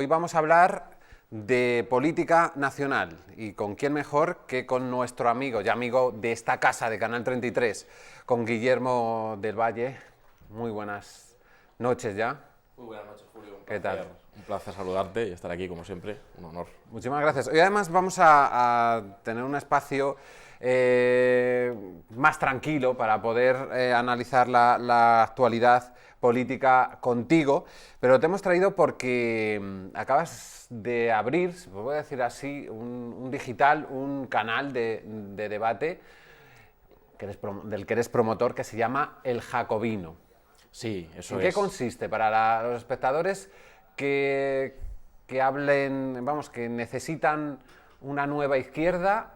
Hoy vamos a hablar de política nacional y con quién mejor que con nuestro amigo y amigo de esta casa de Canal 33, con Guillermo del Valle. Muy buenas noches ya. Muy buenas noches, Julio. ¿Qué tal? Un placer saludarte y estar aquí, como siempre, un honor. Muchísimas gracias. Hoy además vamos a tener un espacio más tranquilo para poder analizar la actualidad política contigo, pero te hemos traído porque acabas de abrir, si puedo decir así, un digital, un canal de debate del que eres promotor, que se llama El Jacobino. Sí, eso ¿En es. qué consiste para los espectadores que hablen, vamos, que necesitan una nueva izquierda?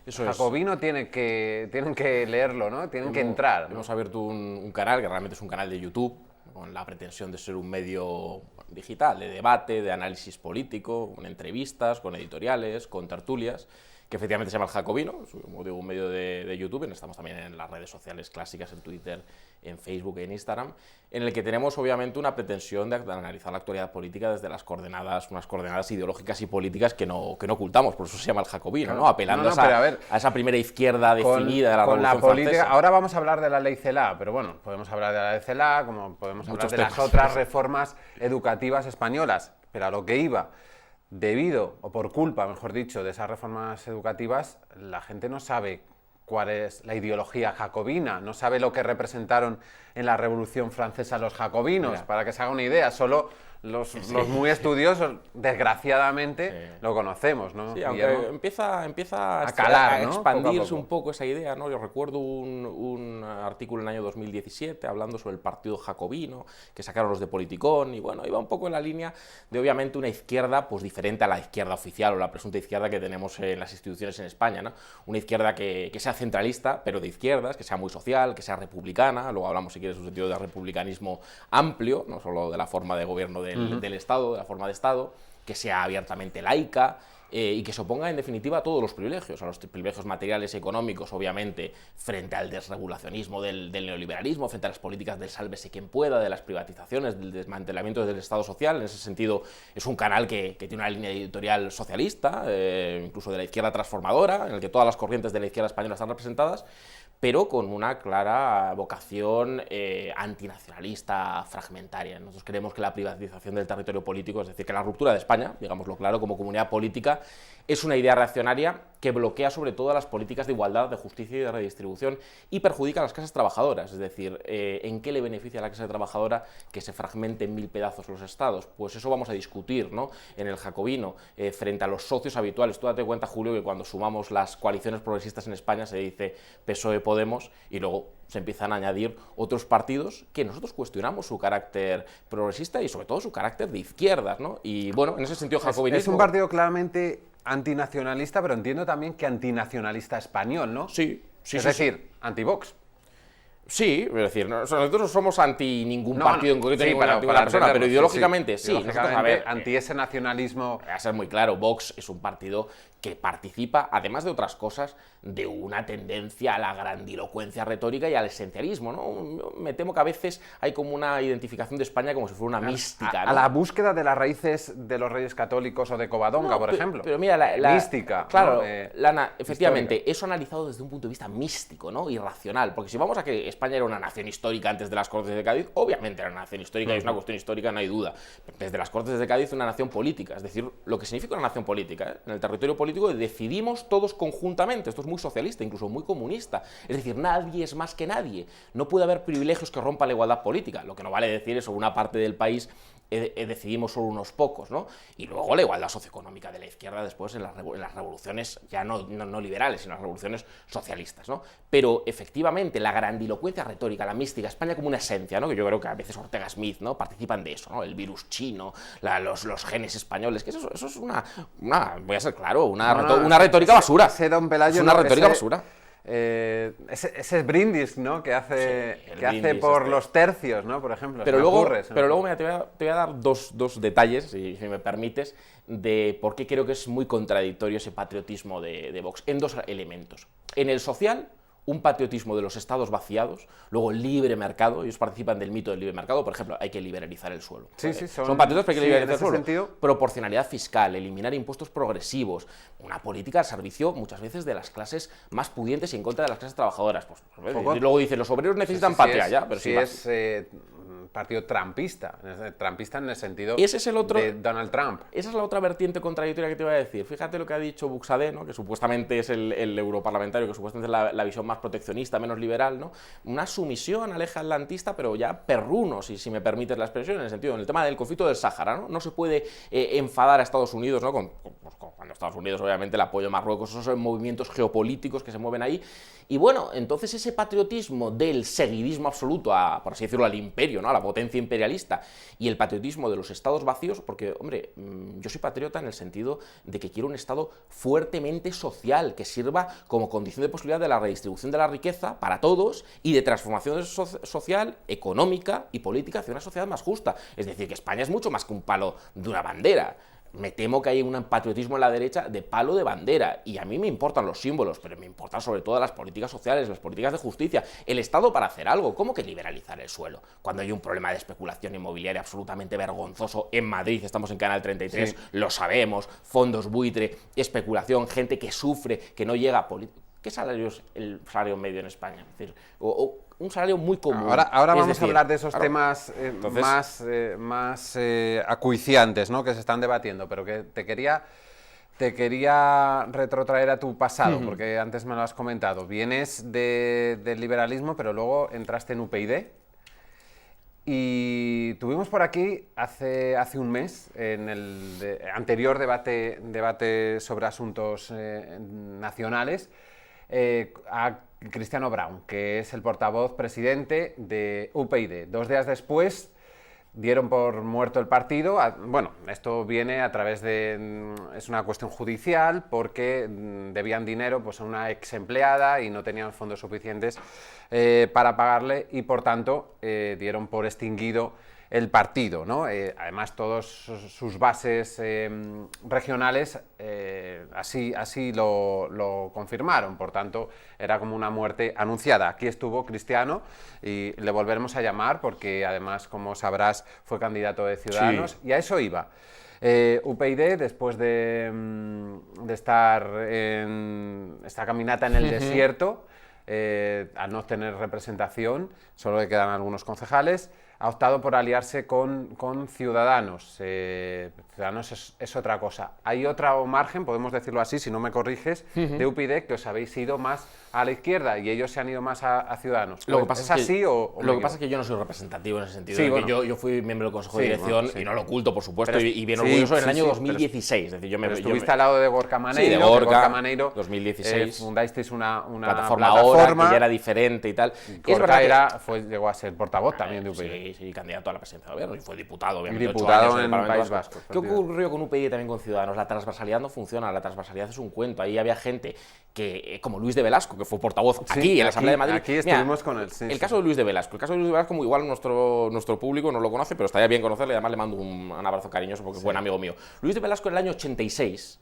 Eso Jacobino tienen que leerlo, ¿no? Tienen que entrar, ¿no? Hemos abierto un canal que realmente es un canal de YouTube, con la pretensión de ser un medio digital, de debate, de análisis político, con entrevistas, con editoriales, con tertulias, que efectivamente se llama El Jacobino, como digo, un medio de YouTube. Estamos también en las redes sociales clásicas, en Twitter, en Facebook, en Instagram, en el que tenemos obviamente una pretensión de analizar la actualidad política desde unas coordenadas ideológicas y políticas que no ocultamos, por eso se llama El Jacobino, ¿no? Apelando a esa primera izquierda definida de la Revolución Francesa. Ahora vamos a hablar de la ley CELA, pero bueno, podemos hablar de la ley CELA, como podemos hablar de las otras reformas educativas españolas, pero a lo que iba, debido, o por culpa, mejor dicho, de esas reformas educativas, la gente no sabe cuál es la ideología jacobina, no sabe lo que representaron en la Revolución Francesa los jacobinos. Mira, para que se haga una idea, solo los muy estudiosos, desgraciadamente, lo conocemos, ¿no? Sí, aunque empieza a calar, ¿no? Expandirse un poco esa idea, ¿no? Yo recuerdo un artículo en el año 2017 hablando sobre el partido jacobino, que sacaron los de Politicón, y bueno, iba un poco en la línea de, obviamente, una izquierda pues diferente a la izquierda oficial o la presunta izquierda que tenemos en las instituciones en España, ¿no? Una izquierda que sea centralista, pero de izquierdas, que sea muy social, que sea republicana. Luego hablamos, si quieres, un sentido de republicanismo amplio, no solo de la forma de gobierno del Estado, de la forma de Estado, que sea abiertamente laica y que se oponga, en definitiva, a todos los privilegios, a los privilegios materiales y económicos, obviamente, frente al desregulacionismo del neoliberalismo, frente a las políticas del sálvese quien pueda, de las privatizaciones, del desmantelamiento del Estado social. En ese sentido, es un canal que tiene una línea editorial socialista, incluso de la izquierda transformadora, en el que todas las corrientes de la izquierda española están representadas, pero con una clara vocación antinacionalista, fragmentaria. Nosotros creemos que la privatización del territorio político, es decir, que la ruptura de España, digámoslo claro, como comunidad política, es una idea reaccionaria que bloquea sobre todo las políticas de igualdad, de justicia y de redistribución y perjudica a las clases trabajadoras. Es decir, ¿en qué le beneficia a la clase trabajadora que se fragmente en mil pedazos los estados? Pues eso vamos a discutir, ¿no? En El Jacobino, frente a los socios habituales. Tú date cuenta, Julio, que cuando sumamos las coaliciones progresistas en España se dice PSOE, Podemos, y luego se empiezan a añadir otros partidos que nosotros cuestionamos su carácter progresista y sobre todo su carácter de izquierdas, ¿no? Y bueno, en ese sentido, jacobinismo... Es un partido claramente antinacionalista, pero entiendo también que antinacionalista español, ¿no? Sí. Es decir, anti-Vox. Sí, es decir, nosotros no somos anti ningún partido en concreto, ninguna persona, pero ideológicamente sí. Ideológicamente, a ver, anti ese nacionalismo... A ser muy claro, Vox es un partido que participa, además de otras cosas, de una tendencia a la grandilocuencia retórica y al esencialismo, ¿no? Me temo que a veces hay como una identificación de España como si fuera una mística, ¿no? A la búsqueda de las raíces de los Reyes Católicos o de Covadonga, por ejemplo. Pero mira, la mística. Claro, ¿no? efectivamente, histórica. eso analizado desde un punto de vista místico, ¿no? Irracional, porque si vamos a que España era una nación histórica antes de las Cortes de Cádiz, obviamente era una nación histórica y es una cuestión histórica, no hay duda. Desde las Cortes de Cádiz, una nación política, es decir, lo que significa una nación política, ¿eh? En el territorio político decidimos todos conjuntamente. Esto es muy socialista, incluso muy comunista. Es decir, nadie es más que nadie. No puede haber privilegios que rompan la igualdad política. Lo que no vale decir es sobre una parte del país decidimos solo unos pocos, ¿no? Y luego la igualdad socioeconómica de la izquierda después en las revoluciones ya no liberales, sino las revoluciones socialistas, ¿no? Pero efectivamente la grandilocuencia retórica, la mística, España como una esencia, ¿no? Que yo creo que a veces Ortega Smith, ¿no? Participan de eso, ¿no? El virus chino, los genes españoles, que eso es una voy a ser claro, una retórica basura. Ese Don Pelayo, es una retórica basura. Ese brindis, ¿no? que hace, sí, hace por los tercios, ¿no? Por ejemplo. Pero luego mira, te voy a dar dos detalles, si me permites, de por qué creo que es muy contradictorio ese patriotismo de Vox, en dos elementos. En el social, un patriotismo de los estados vaciados, luego el libre mercado, ellos participan del mito del libre mercado, por ejemplo, hay que liberalizar el suelo. Sí, sí, son patriotas, pero hay que liberalizar el suelo. Sentido. Proporcionalidad fiscal, eliminar impuestos progresivos, una política al servicio muchas veces de las clases más pudientes y en contra de las clases trabajadoras. Pues, y luego dicen, los obreros necesitan patria, ya, pero si es partido trumpista en el sentido ese es el otro, de Donald Trump. Esa es la otra vertiente contradictoria que te voy a decir. Fíjate lo que ha dicho Buxadé, ¿no? Que supuestamente es el europarlamentario, que supuestamente es la visión más proteccionista, menos liberal, ¿no? Una sumisión al eje atlantista, pero ya perruno, si me permites la expresión, en el sentido, en el tema del conflicto del Sáhara, ¿no? No se puede enfadar a Estados Unidos, ¿no? Cuando Estados Unidos, obviamente, el apoyo a Marruecos, esos son movimientos geopolíticos que se mueven ahí. Y bueno, entonces ese patriotismo del seguidismo absoluto, por así decirlo, al imperio, ¿no? A la potencia imperialista, y el patriotismo de los estados vacíos, porque, hombre, yo soy patriota en el sentido de que quiero un estado fuertemente social, que sirva como condición de posibilidad de la redistribución de la riqueza para todos y de transformación social, económica y política hacia una sociedad más justa. Es decir, que España es mucho más que un palo de una bandera. Me temo que hay un patriotismo en la derecha de palo de bandera, y a mí me importan los símbolos, pero me importan sobre todo las políticas sociales, las políticas de justicia, el Estado para hacer algo. ¿Cómo que liberalizar el suelo? Cuando hay un problema de especulación inmobiliaria absolutamente vergonzoso en Madrid, estamos en Canal 33, sí. Lo sabemos, fondos buitre, especulación, gente que sufre, que no llega a ¿Qué salario es el salario medio en España? Es decir, un salario muy común. Ahora vamos a hablar de esos temas más acuiciantes, ¿no? Que se están debatiendo, pero que te quería retrotraer a tu pasado, porque antes me lo has comentado. Vienes del liberalismo, pero luego entraste en UPyD. Y tuvimos por aquí hace un mes, en el anterior debate sobre asuntos nacionales, a Cristiano Brown, que es el portavoz presidente de UPyD. 2 días después dieron por muerto el partido. Bueno, esto viene a través de... es una cuestión judicial, porque debían dinero pues, a una ex empleada y no tenían fondos suficientes para pagarle, y por tanto dieron por extinguido el partido, ¿no? Además, todas sus bases regionales así lo confirmaron, por tanto, era como una muerte anunciada. Aquí estuvo Cristiano y le volveremos a llamar porque, además, como sabrás, fue candidato de Ciudadanos, sí. Y a eso iba. UPyD, después de estar en esta caminata en el desierto, al no tener representación, solo le quedan algunos concejales, ha optado por aliarse con Ciudadanos. Ciudadanos es otra cosa. Hay otro margen, podemos decirlo así, si no me corriges, de UPyD, que os habéis ido más a la izquierda y ellos se han ido más a Ciudadanos. Lo que pasa ¿Es así o lo que pasa es que yo no soy representativo en ese sentido. Sí, bueno, yo fui miembro del Consejo de Dirección, y no lo oculto, por supuesto, y bien sí, orgulloso en el año 2016. Es decir, estuviste al lado de Gorka Maneiro. Sí, de Gorka Maneiro, 2016. Fundasteis una plataforma ahora, que ya era diferente y tal. Gorka llegó a ser portavoz también de UPyD. Sí, candidato a la presidencia de gobierno, y fue diputado, obviamente. Diputado en el País Vasco. ¿Qué ocurrió con UPyD también con Ciudadanos? La transversalidad no funciona, la transversalidad es un cuento. Ahí había gente que, como Luis de Velasco, que fue portavoz aquí en la Asamblea de Madrid. Aquí estuvimos con él. El caso de Luis de Velasco. El caso de Luis de Velasco, igual nuestro público no lo conoce, pero estaría bien conocerle, y además le mando un abrazo cariñoso porque es buen amigo mío. Luis de Velasco, en el año 86,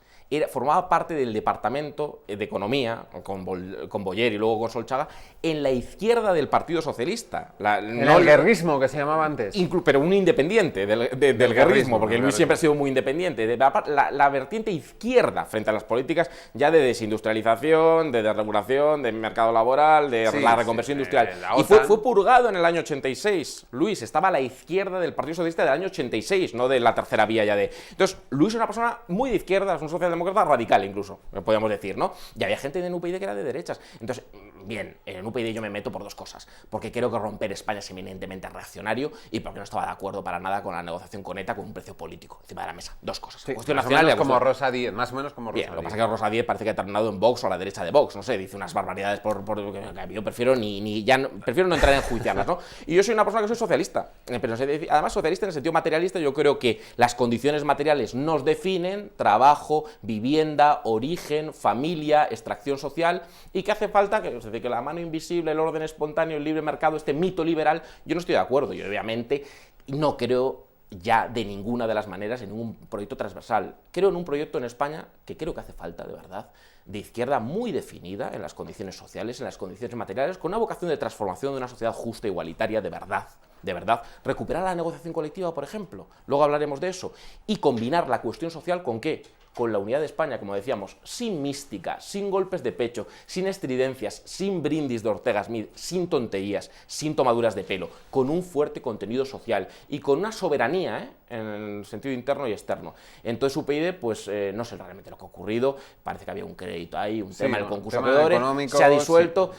formaba parte del departamento de Economía, con Boyer y luego con Solchaga, en la izquierda del Partido Socialista. El guerrismo, que se llamaba antes. Pero un independiente del guerrismo, porque Luis siempre ha sido muy independiente. De la vertiente izquierda frente a las políticas ya de desindustrialización, de desregulación, de mercado laboral, de la reconversión industrial. Y fue purgado en el año 86. Luis estaba a la izquierda del Partido Socialista del año 86, no de la tercera vía ya de... Entonces, Luis es una persona muy de izquierda, es un socialdemócrata radical incluso, podríamos decir, ¿no? Y había gente en UPyD que era de derechas. Entonces, bien, en UPyD yo me meto por 2 cosas. Porque creo que romper España es eminentemente reaccionario, y porque no estaba de acuerdo para nada con la negociación con ETA con un precio político encima de la mesa. 2 cosas. Sí, cuestión más nacional. O menos como Rosa Díez, más o menos como Rosa Díez. Lo que pasa es que Rosa Díez parece que ha terminado en Vox o a la derecha de Vox, no sé, dice unas barbaridades que yo prefiero prefiero no entrar en enjuiciarlas, ¿no? Y yo soy una persona que soy socialista, pero además socialista en el sentido materialista. Yo creo que las condiciones materiales nos definen: trabajo, vivienda, origen, familia, extracción social, y que hace falta que, es decir, que la mano invisible, el orden espontáneo, el libre mercado, este mito liberal, yo no estoy de acuerdo. Yo obviamente no creo ya de ninguna de las maneras en ningún proyecto transversal. Creo en un proyecto en España que creo que hace falta, de verdad, de izquierda muy definida en las condiciones sociales, en las condiciones materiales, con una vocación de transformación de una sociedad justa, igualitaria, de verdad. De verdad, recuperar la negociación colectiva, por ejemplo, luego hablaremos de eso, y combinar la cuestión social con ¿qué? Con la unidad de España, como decíamos, sin mística, sin golpes de pecho, sin estridencias, sin brindis de Ortega Smith, sin tonterías, sin tomaduras de pelo, con un fuerte contenido social y con una soberanía, en el sentido interno y externo. Entonces UPyD, pues no sé realmente lo que ha ocurrido, parece que había un crédito ahí, un tema en el concurso de acreedores, se ha disuelto,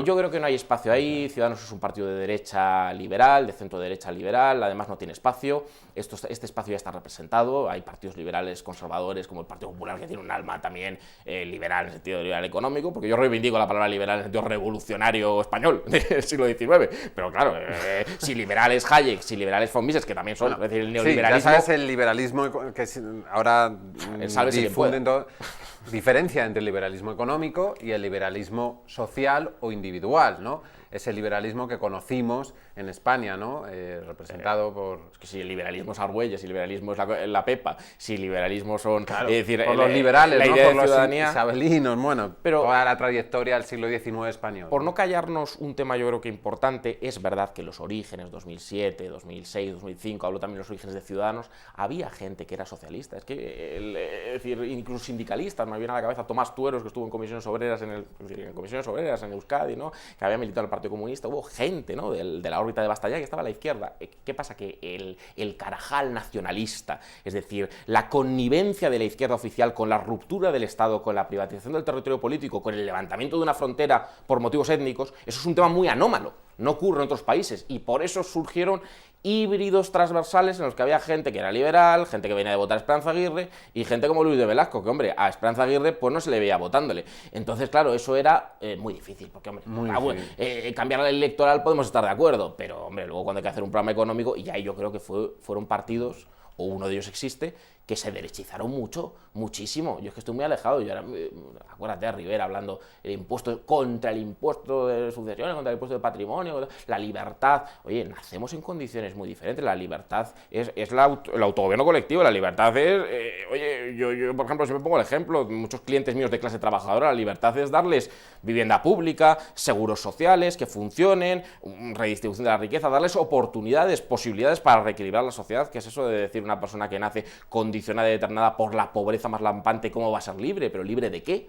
yo creo que no hay espacio ahí, Ciudadanos es un partido de derecha liberal, de centro derecha liberal, además no tiene espacio, este espacio ya está representado, hay partidos liberales conservadores como el Partido Popular, que tiene un alma también liberal en el sentido liberal económico, porque yo reivindico la palabra liberal en el sentido revolucionario español del siglo XIX, pero claro, si liberal es Hayek, si liberal es von Mises, que también son, es decir, el neoliberalismo... Ya sabes, el liberalismo que ahora difunden todo, diferencia entre el liberalismo económico y el liberalismo social o individual, ¿no? Es el liberalismo que conocimos en España, ¿no? Representado por... Es que si el liberalismo es Argüelles, si el liberalismo es la Pepa, si el liberalismo son... Claro, es decir, por los liberales, la ¿no? idea Por de ciudadanía, los isabelinos, bueno, pero toda la trayectoria del siglo XIX español. Por no callarnos un tema yo creo que importante, es verdad que los orígenes, 2007, 2006, 2005, hablo también de los orígenes de Ciudadanos, había gente que era socialista, es decir, incluso sindicalistas, me viene a la cabeza Tomás Tueros, que estuvo en comisiones obreras en Euskadi, ¿no? Que había militado en el Partido Comunista, hubo gente, ¿no? de la órbita de Bastalla que estaba a la izquierda. ¿Qué pasa? Que el Carajal nacionalista, es decir, la connivencia de la izquierda oficial con la ruptura del Estado, con la privatización del territorio político, con el levantamiento de una frontera por motivos étnicos, eso es un tema muy anómalo, no ocurre en otros países, y por eso surgieron híbridos transversales en los que había gente que era liberal, gente que venía de votar a Esperanza Aguirre y gente como Luis de Velasco, que hombre, a Esperanza Aguirre pues no se le veía votándole. Entonces, claro, eso era muy difícil, porque hombre, cambiar la electoral podemos estar de acuerdo, pero hombre, luego cuando hay que hacer un programa económico, y ahí yo creo que fueron partidos, o uno de ellos existe, que se derechizaron muchísimo. Yo es que estoy muy alejado. Yo ahora, acuérdate de Rivera hablando de impuestos, contra el impuesto de sucesiones, contra el impuesto de patrimonio, la libertad. Oye, nacemos en condiciones muy diferentes. La libertad es el autogobierno colectivo. La libertad es, oye, yo por ejemplo, si me pongo el ejemplo, muchos clientes míos de clase trabajadora, la libertad es darles vivienda pública, seguros sociales que funcionen, redistribución de la riqueza, darles oportunidades, posibilidades para reequilibrar la sociedad, que es eso de decir una persona que nace condicionada y determinada por la pobreza más lampante, ¿cómo va a ser libre? ¿Pero libre de qué?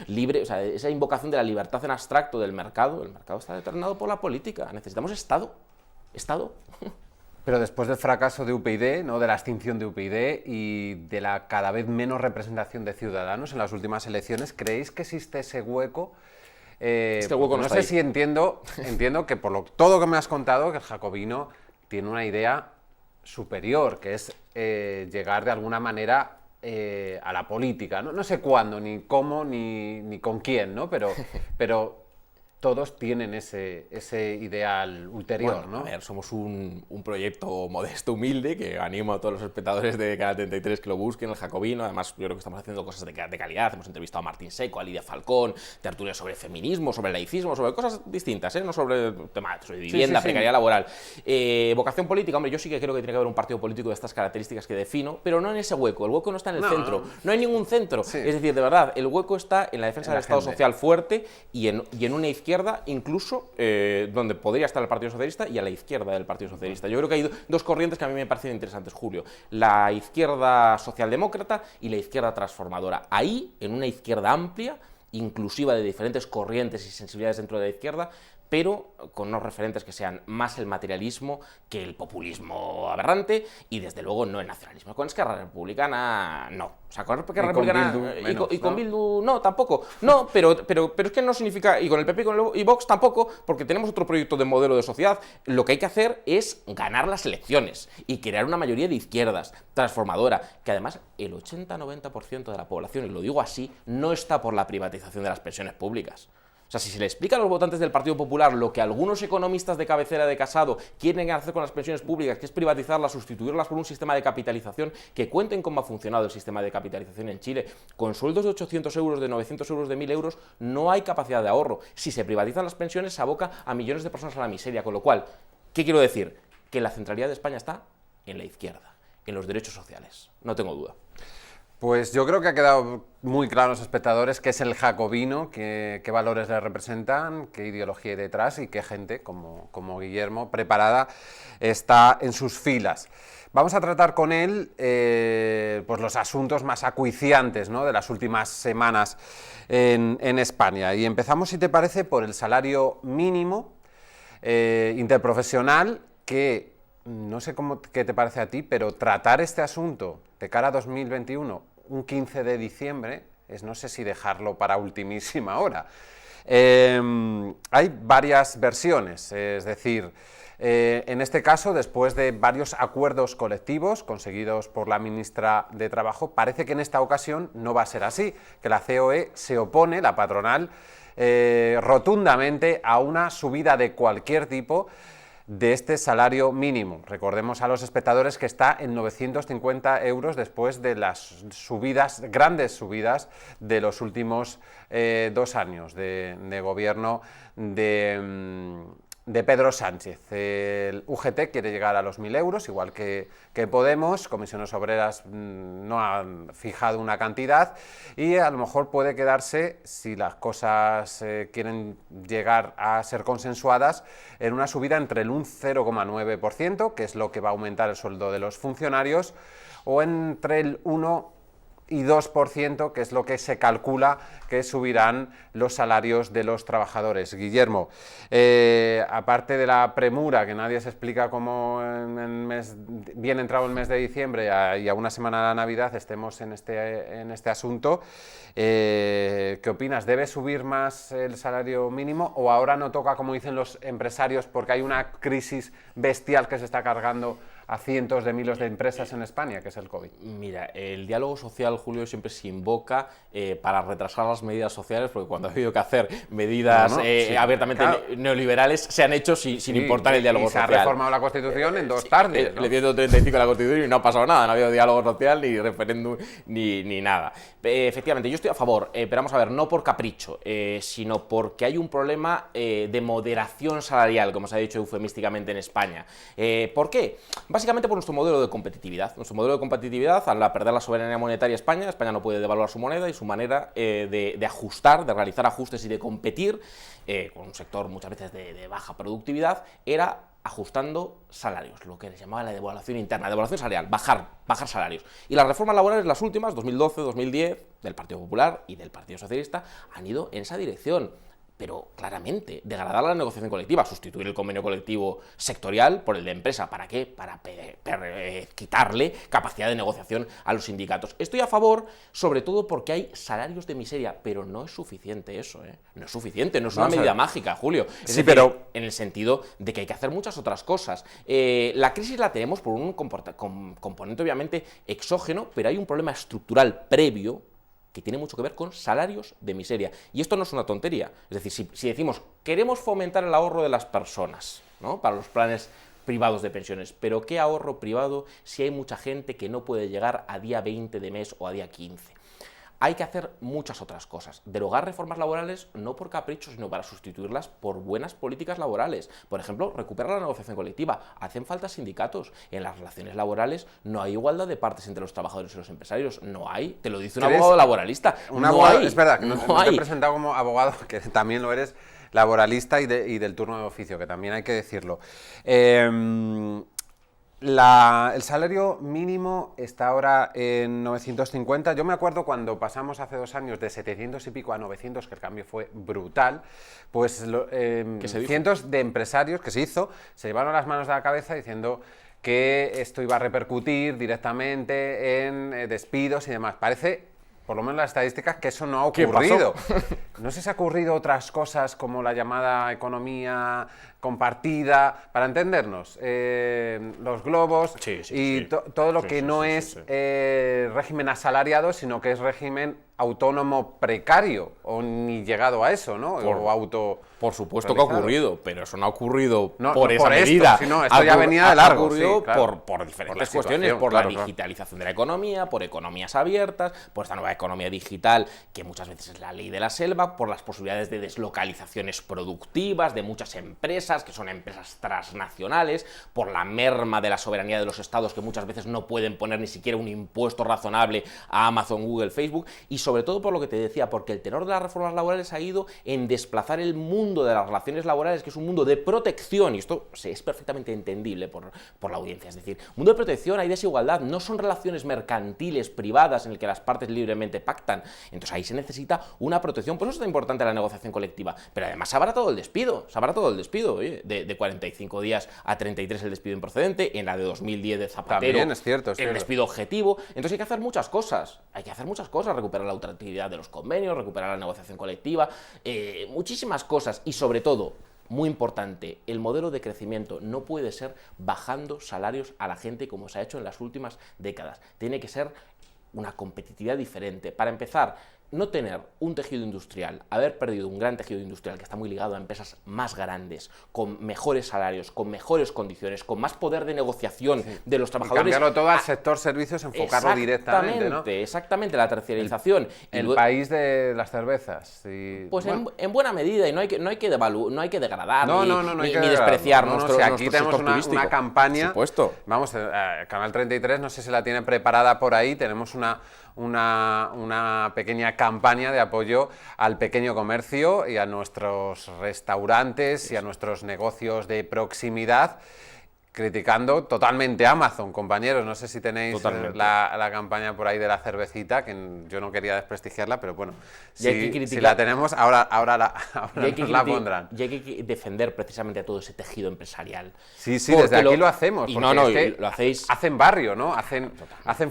Libre, o sea, esa invocación de la libertad en abstracto del mercado, el mercado está determinado por la política, necesitamos Estado. Pero después del fracaso de UPyD, ¿no? De la extinción de UPyD y de la cada vez menos representación de Ciudadanos en las últimas elecciones, ¿creéis que existe ese hueco? Este hueco no sé si entiendo que por todo que me has contado, que el jacobino tiene una idea superior, que es llegar de alguna manera a la política, ¿no? No sé cuándo, ni cómo, ni con quién, ¿no? Pero todos tienen ese ideal ulterior, bueno, ¿no? A ver, somos un proyecto modesto, humilde, que animo a todos los espectadores de Canal 33 que lo busquen, el Jacobino. Además, yo creo que estamos haciendo cosas de calidad. Hemos entrevistado a Martín Seco, a Lidia Falcón, tertulias sobre feminismo, sobre laicismo, sobre cosas distintas, no sobre temas de vivienda, precariedad laboral. Vocación política, hombre, yo sí que creo que tiene que haber un partido político de estas características que defino, pero no en ese hueco. El hueco no está en el centro, no hay ningún centro. Sí. Es decir, de verdad, el hueco está en la defensa del Estado social fuerte y en una izquierda, incluso donde podría estar el Partido Socialista y a la izquierda del Partido Socialista. Yo creo que hay dos corrientes que a mí me parecen interesantes, Julio. La izquierda socialdemócrata y la izquierda transformadora. Ahí, en una izquierda amplia, inclusiva de diferentes corrientes y sensibilidades dentro de la izquierda, pero con unos referentes que sean más el materialismo que el populismo aberrante y desde luego no el nacionalismo. Con Esquerra Republicana no. O sea, con Esquerra Republicana y con Bildu no, tampoco. No, pero es que no significa, y con el PP y Vox tampoco, porque tenemos otro proyecto de modelo de sociedad. Lo que hay que hacer es ganar las elecciones y crear una mayoría de izquierdas transformadora, que además el 80-90% de la población, y lo digo así, no está por la privatización de las pensiones públicas. O sea, si se le explica a los votantes del Partido Popular lo que algunos economistas de cabecera de Casado quieren hacer con las pensiones públicas, que es privatizarlas, sustituirlas por un sistema de capitalización, que cuenten cómo ha funcionado el sistema de capitalización en Chile, con sueldos de 800 euros, de 900 euros, de 1.000 euros, no hay capacidad de ahorro. Si se privatizan las pensiones, se aboca a millones de personas a la miseria, con lo cual, ¿qué quiero decir? Que la centralidad de España está en la izquierda, en los derechos sociales, no tengo duda. Pues yo creo que ha quedado muy claro a los espectadores qué es el jacobino, qué valores le representan, qué ideología hay detrás y qué gente, como Guillermo, preparada está en sus filas. Vamos a tratar con él pues los asuntos más acuciantes, ¿no?, de las últimas semanas en España. Y empezamos, si te parece, por el salario mínimo interprofesional, que no sé qué te parece a ti, pero tratar este asunto de cara a 2021, un 15 de diciembre, es no sé si dejarlo para ultimísima hora. Hay varias versiones, es decir, en este caso, después de varios acuerdos colectivos conseguidos por la ministra de Trabajo, parece que en esta ocasión no va a ser así, que la COE se opone, la patronal, rotundamente a una subida de cualquier tipo de este salario mínimo. Recordemos a los espectadores que está en 950 euros después de las subidas, grandes subidas de los últimos 2 años de gobierno de Pedro Sánchez. El UGT quiere llegar a los 1.000 euros, igual que Podemos. Comisiones Obreras no han fijado una cantidad y a lo mejor puede quedarse, si las cosas quieren llegar a ser consensuadas, en una subida entre el 0,9%, que es lo que va a aumentar el sueldo de los funcionarios, o entre el 1 y 2%, que es lo que se calcula que subirán los salarios de los trabajadores. Guillermo, aparte de la premura, que nadie se explica cómo bien entrado el mes de diciembre y a una semana de la Navidad estemos en este asunto, ¿qué opinas? ¿Debe subir más el salario mínimo o ahora no toca, como dicen los empresarios, porque hay una crisis bestial que se está cargando a cientos de miles de empresas en España, que es el COVID? Mira, el diálogo social, Julio, siempre se invoca para retrasar las medidas sociales, porque cuando ha habido que hacer medidas abiertamente neoliberales, se han hecho sin importar el diálogo social. Se ha reformado la Constitución en 2 tardes, ¿no? El 135 de la Constitución y no ha pasado nada, no ha habido diálogo social, ni referéndum, ni nada. Efectivamente, yo estoy a favor, pero vamos a ver, no por capricho, sino porque hay un problema de moderación salarial, como se ha dicho eufemísticamente en España. ¿Por qué? Básicamente por nuestro modelo de competitividad. Nuestro modelo de competitividad, al perder la soberanía monetaria España no puede devaluar su moneda y su manera de ajustar, de realizar ajustes y de competir con un sector muchas veces de baja productividad, era ajustando salarios, lo que les llamaba la devaluación interna, devaluación salarial, bajar salarios. Y las reformas laborales, las últimas, 2012, 2010, del Partido Popular y del Partido Socialista, han ido en esa dirección. Pero claramente, degradar la negociación colectiva, sustituir el convenio colectivo sectorial por el de empresa. ¿Para qué? Para quitarle capacidad de negociación a los sindicatos. Estoy a favor, sobre todo porque hay salarios de miseria, pero no es suficiente eso, ¿eh? No es suficiente, no es una medida mágica, Julio. Es decir, pero en el sentido de que hay que hacer muchas otras cosas. La crisis la tenemos por un componente obviamente exógeno, pero hay un problema estructural previo que tiene mucho que ver con salarios de miseria. Y esto no es una tontería. Es decir, si decimos, queremos fomentar el ahorro de las personas, ¿no?, para los planes privados de pensiones, pero ¿qué ahorro privado si hay mucha gente que no puede llegar a día 20 de mes o a día 15? Hay que hacer muchas otras cosas. Derogar reformas laborales no por capricho, sino para sustituirlas por buenas políticas laborales. Por ejemplo, recuperar la negociación colectiva. Hacen falta sindicatos. En las relaciones laborales no hay igualdad de partes entre los trabajadores y los empresarios. No hay. Te lo dice un abogado laboralista. Es verdad, que no te he presentado como abogado, que también lo eres, laboralista y del turno de oficio, que también hay que decirlo. El salario mínimo está ahora en 950. Yo me acuerdo cuando pasamos hace 2 años de 700 y pico a 900, que el cambio fue brutal, pues cientos de empresarios que se llevaron las manos a la cabeza diciendo que esto iba a repercutir directamente en despidos y demás. Parece, por lo menos las estadísticas, que eso no ha ocurrido. No sé si ha ocurrido otras cosas como la llamada economía compartida, para entendernos, los globos todo lo que no es régimen asalariado, sino que es régimen autónomo precario, o ni llegado a eso, ¿no? Por supuesto que ha ocurrido, pero eso no ha ocurrido por esa medida. Esto ya venía de largo. Ha ocurrido por diferentes cuestiones, por la digitalización de la economía, por economías abiertas, por esta nueva economía digital, que muchas veces es la ley de la selva, preocupa por las posibilidades de deslocalizaciones productivas de muchas empresas, que son empresas transnacionales, por la merma de la soberanía de los estados, que muchas veces no pueden poner ni siquiera un impuesto razonable a Amazon, Google, Facebook, y sobre todo por lo que te decía, porque el tenor de las reformas laborales ha ido en desplazar el mundo de las relaciones laborales, que es un mundo de protección, y esto es perfectamente entendible por la audiencia, es decir, mundo de protección, hay desigualdad, no son relaciones mercantiles, privadas, en el que las partes libremente pactan, entonces ahí se necesita una protección, por eso es tan importante la negociación colectiva, pero además se abarató el despido, oye, de 45 días a 33 el despido improcedente, en la de 2010 de Zapatero, también es cierto. El despido objetivo, entonces hay que hacer muchas cosas, recuperar la ultraactividad de los convenios, recuperar la negociación colectiva, muchísimas cosas, y sobre todo, muy importante, el modelo de crecimiento no puede ser bajando salarios a la gente como se ha hecho en las últimas décadas. Tiene que ser una competitividad diferente. Para empezar, no tener un tejido industrial, haber perdido un gran tejido industrial que está muy ligado a empresas más grandes, con mejores salarios, con mejores condiciones, con más poder de negociación de los trabajadores. Y cambiarlo todo al sector servicios, enfocarlo directamente, ¿no? Exactamente, la terciarización. El país de las cervezas. Pues bueno, en buena medida, y no hay que degradar ni que despreciar nuestro aquí tenemos una campaña. Supuesto. Vamos, Canal 33, no sé si la tiene preparada por ahí, tenemos una pequeña campaña de apoyo al pequeño comercio y a nuestros restaurantes y a nuestros negocios de proximidad, criticando totalmente a Amazon, compañeros. No sé si tenéis la campaña por ahí de la cervecita, que yo no quería desprestigiarla, pero bueno, si la tenemos, ahora nos la pondrán. Y hay que defender precisamente a todo ese tejido empresarial. Sí, desde aquí lo hacemos. Y lo hacéis. Hacen barrio, ¿no? Hacen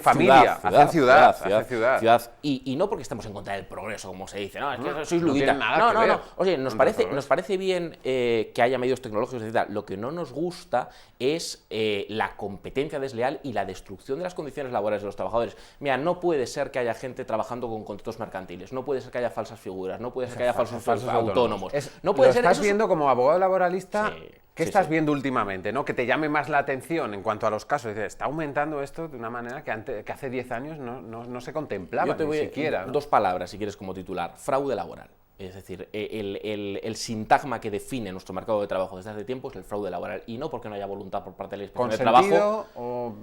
familia, hacen ciudad. Y no porque estemos en contra del progreso, como se dice, no, es que sois luditas. No. Oye, nos parece bien que haya medios tecnológicos, etc. Lo que no nos gusta es la competencia desleal y la destrucción de las condiciones laborales de los trabajadores. Mira, no puede ser que haya gente trabajando con contratos mercantiles, no puede ser que haya falsas figuras, no puede ser que haya falsos autónomos. No puede ser. ¿Estás viendo como abogado laboralista? Sí. ¿Qué estás viendo últimamente, ¿no? Que te llame más la atención en cuanto a los casos. Dices, está aumentando esto de una manera que hace 10 años no se contemplaba ni siquiera. Dos palabras, si quieres, como titular: fraude laboral. Es decir, el sintagma que define nuestro mercado de trabajo desde hace tiempo es el fraude laboral, y no porque no haya voluntad por parte de la Inspección de Trabajo.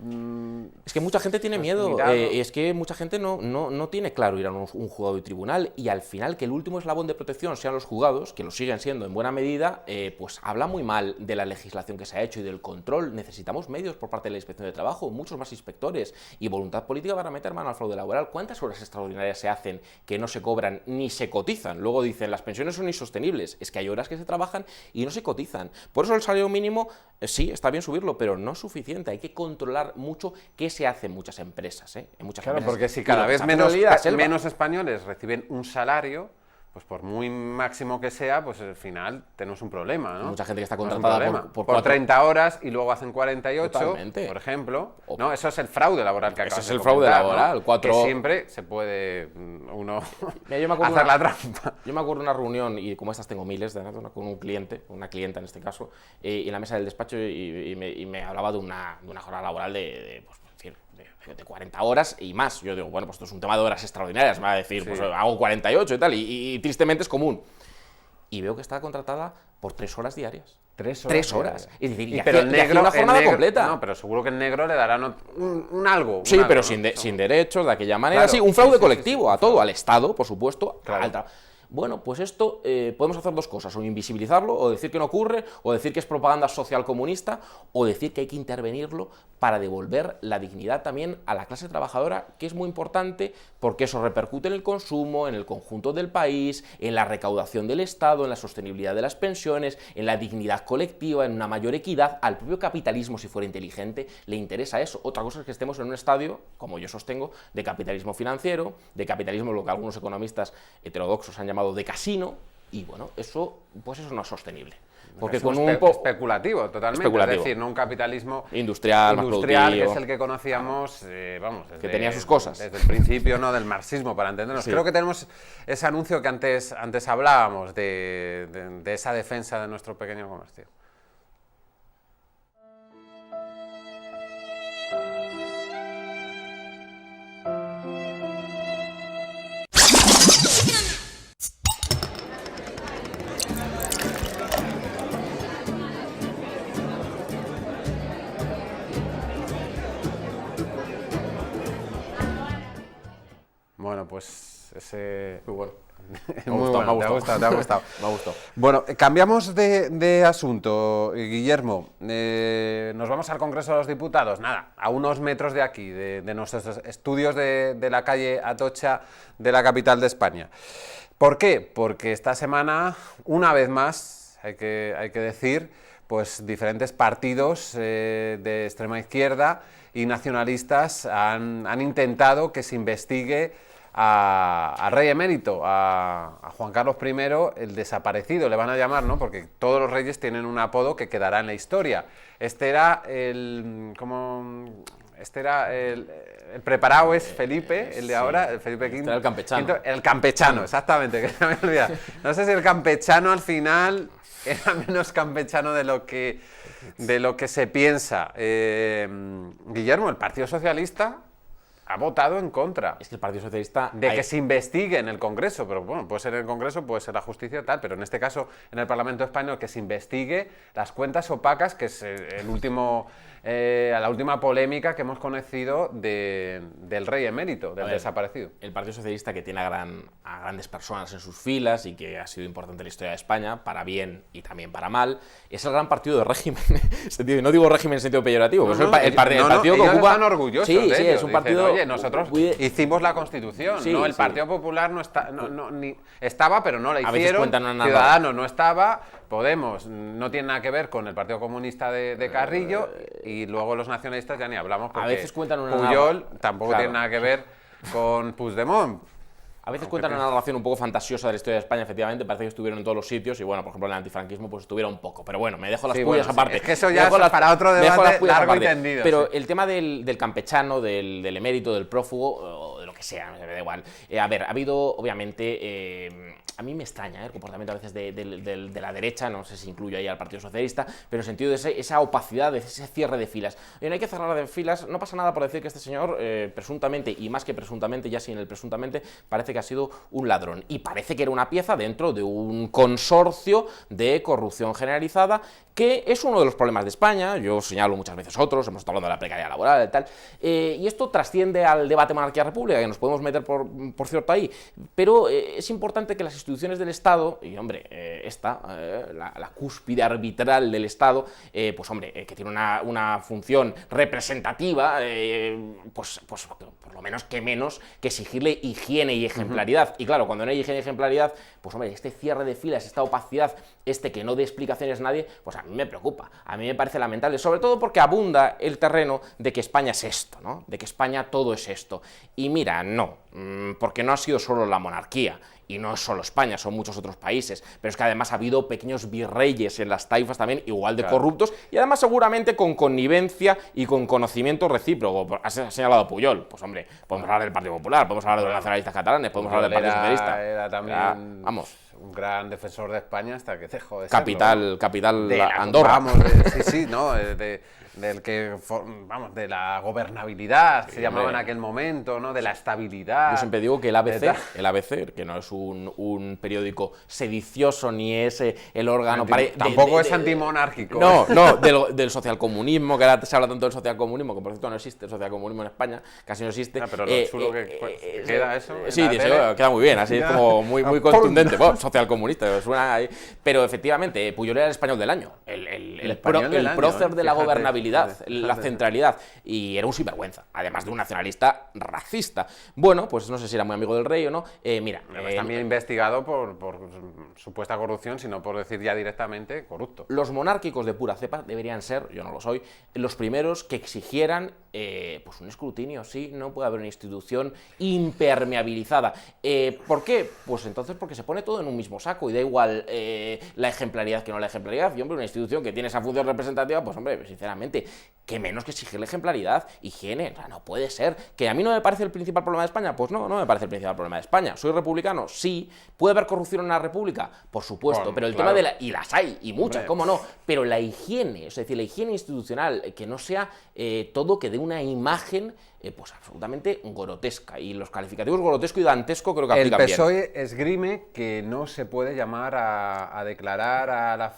Es que mucha gente tiene miedo, es que mucha gente no tiene claro ir a un juzgado y tribunal, y al final que el último eslabón de protección sean los juzgados, que lo siguen siendo en buena medida, pues habla muy mal de la legislación que se ha hecho y del control. Necesitamos medios por parte de la Inspección de Trabajo, muchos más inspectores y voluntad política para meter mano al fraude laboral. ¿Cuántas horas extraordinarias se hacen que no se cobran ni se cotizan? Luego dicen, las pensiones son insostenibles. Es que hay horas que se trabajan y no se cotizan. Por eso el salario mínimo, sí, está bien subirlo, pero no es suficiente. Hay que controlar mucho qué se hace en muchas empresas. En muchas empresas. Porque si cada vez menos españoles reciben un salario, pues por muy máximo que sea, pues al final tenemos un problema, ¿no? Mucha gente que está contratada por 30 horas y luego hacen 48, totalmente, por ejemplo. No, eso es el fraude laboral que acabas de comentar. Eso es el fraude laboral. ¿No? Que siempre se puede uno hacer la trampa. Yo me acuerdo de una reunión, y como estas tengo miles, con un cliente, una clienta en este caso, y en la mesa del despacho, y me hablaba de una jornada laboral de 40 horas y más. Yo digo, bueno, pues esto es un tema de horas extraordinarias, me va a decir, sí, pues hago 48 y tal, y tristemente es común. Y veo que está contratada por 3 horas diarias. 3 horas. Es decir, pero el negro, una jornada completa. No, pero seguro que el negro le darán un algo. Sí, algo, pero ¿no? sin derechos, de aquella manera. Claro, sí, un fraude colectivo, a todo, al Estado, por supuesto. Claro. Bueno, pues esto podemos hacer dos cosas: o invisibilizarlo, o decir que no ocurre, o decir que es propaganda social comunista, o decir que hay que intervenirlo para devolver la dignidad también a la clase trabajadora, que es muy importante porque eso repercute en el consumo, en el conjunto del país, en la recaudación del Estado, en la sostenibilidad de las pensiones, en la dignidad colectiva, en una mayor equidad. Al propio capitalismo, si fuera inteligente, le interesa eso. Otra cosa es que estemos en un estadio, como yo sostengo, de capitalismo financiero, de capitalismo, lo que algunos economistas heterodoxos han llamado de casino, y bueno, eso no es sostenible. Porque con un especulativo, totalmente. Es decir, no un capitalismo industrial que es el que conocíamos, desde, que tenía sus cosas. Desde el principio, ¿no?, del marxismo, para entendernos. Sí. Creo que tenemos ese anuncio que antes hablábamos de esa defensa de nuestro pequeño comercio. pues ese... Muy bueno. Muy bueno, te ha gustado. Me ha gustado. Bueno, cambiamos de asunto, Guillermo. Nos vamos al Congreso de los Diputados, nada, a unos metros de aquí, de nuestros estudios de la calle Atocha de la capital de España. ¿Por qué? Porque esta semana, una vez más, hay que decir, pues diferentes partidos de extrema izquierda y nacionalistas han intentado que se investigue al rey emérito, a Juan Carlos I, el desaparecido, le van a llamar, ¿no? Porque todos los reyes tienen un apodo que quedará en la historia. Este era el preparado es Felipe, el de ahora, el Felipe V. El campechano. El campechano, exactamente, que se me olvida. No sé si el campechano al final era menos campechano de lo que se piensa. Guillermo, el Partido Socialista ha votado en contra. Es que el Partido Socialista... que se investigue en el Congreso, pero bueno, puede ser en el Congreso, puede ser la justicia, tal, pero en este caso, en el Parlamento español, que se investigue las cuentas opacas, que es la última polémica que hemos conocido del rey emérito, del desaparecido. El Partido Socialista, que tiene a grandes personas en sus filas y que ha sido importante en la historia de España, para bien y también para mal, es el gran partido de régimen. No digo régimen en sentido peyorativo, pero es el partido que ocupa... Están orgullosos de ello. Sí, es un partido... Oye, nosotros hicimos la Constitución, sí, ¿no? El sí. Partido Popular no está, estaba, pero no la hicieron. Ciudadanos no estaba. Podemos no tiene nada que ver con el Partido Comunista de Carrillo, y luego los nacionalistas ya ni hablamos, porque a veces cuentan una Pujol tampoco tiene nada que ver con Puigdemont. A veces cuentan una narración un poco fantasiosa de la historia de España, efectivamente, parece que estuvieron en todos los sitios y bueno, por ejemplo, en el antifranquismo pues estuviera un poco, pero bueno, me dejo las pullas aparte. Es que eso ya es para otro debate largo y tendido. Pero el tema del campechano, del emérito, del prófugo, o de lo que sea, me da igual. A ver, ha habido, obviamente, a mí me extraña el comportamiento a veces de la derecha, no sé si incluyo ahí al Partido Socialista, pero en el sentido de esa opacidad, de ese cierre de filas. Oye, no hay que cerrar de filas, no pasa nada por decir que este señor, presuntamente, y más que presuntamente, ya sin el presuntamente, parece que ha sido un ladrón y parece que era una pieza dentro de un consorcio de corrupción generalizada, que es uno de los problemas de España. Yo señalo muchas veces otros, hemos estado hablando de la precariedad laboral y tal, y esto trasciende al debate monarquía-república, que nos podemos meter por cierto ahí, pero es importante que las instituciones del Estado, y hombre, la cúspide arbitral del Estado, pues hombre, que tiene una función representativa, pues por lo menos que exigirle higiene y ejemplaridad. Y claro, cuando no hay higiene y ejemplaridad, pues hombre, este cierre de filas, esta opacidad, que no dé explicaciones a nadie, pues a mí me preocupa, a mí me parece lamentable, sobre todo porque abunda el terreno de que España es esto, ¿no? De que España todo es esto. Y mira, no, porque no ha sido solo la monarquía, y no es solo España, son muchos otros países, pero es que además ha habido pequeños virreyes en las taifas también, igual de corruptos, y además seguramente con connivencia y con conocimiento recíproco. Has señalado a Pujol, pues hombre, podemos hablar del Partido Popular, podemos hablar de los nacionalistas catalanes, podemos hablar del Partido Socialista. Era también un gran defensor de España hasta que dejó de serlo. Capital de Andorra. Vamos, ¿no? De la gobernabilidad, se llamaba en aquel momento, ¿no? De la estabilidad. Yo siempre digo que el ABC, que no es un periódico sedicioso ni es el órgano... tampoco es antimonárquico. No, del socialcomunismo, que ahora se habla tanto del socialcomunismo, que por cierto no existe el socialcomunismo en España, casi no existe. Pero lo chulo que queda eso. Sí, queda muy bien, así es como muy contundente. Socialcomunista, suena ahí. Pero efectivamente, Pujol era el español del año, el prócer de la gobernabilidad, la centralidad, y era un sinvergüenza, además de un nacionalista racista. Bueno, pues no sé si era muy amigo del rey o no. También investigado por supuesta corrupción, sino por decir ya directamente corrupto. Los monárquicos de pura cepa deberían ser, yo no lo soy, los primeros que exigieran pues un escrutinio. Sí, no puede haber una institución impermeabilizada. ¿Por qué? Pues entonces porque se pone todo en un mismo saco y da igual la ejemplaridad que no la ejemplaridad. Y hombre, una institución que tiene esa función representativa, pues hombre, sinceramente, que menos que exigirle ejemplaridad, higiene. O sea, no puede ser. ¿Que a mí no me parece el principal problema de España? Pues no me parece el principal problema de España. ¿Soy republicano? Sí. ¿Puede haber corrupción en una república? Por supuesto. Pero el tema de y las hay, y muchas, hombre, cómo no. Pero la higiene, es decir, la higiene institucional, que no sea todo que dé una imagen pues absolutamente grotesca, y los calificativos grotesco y dantesco creo que aplican bien. El PSOE esgrime que no se puede llamar a declarar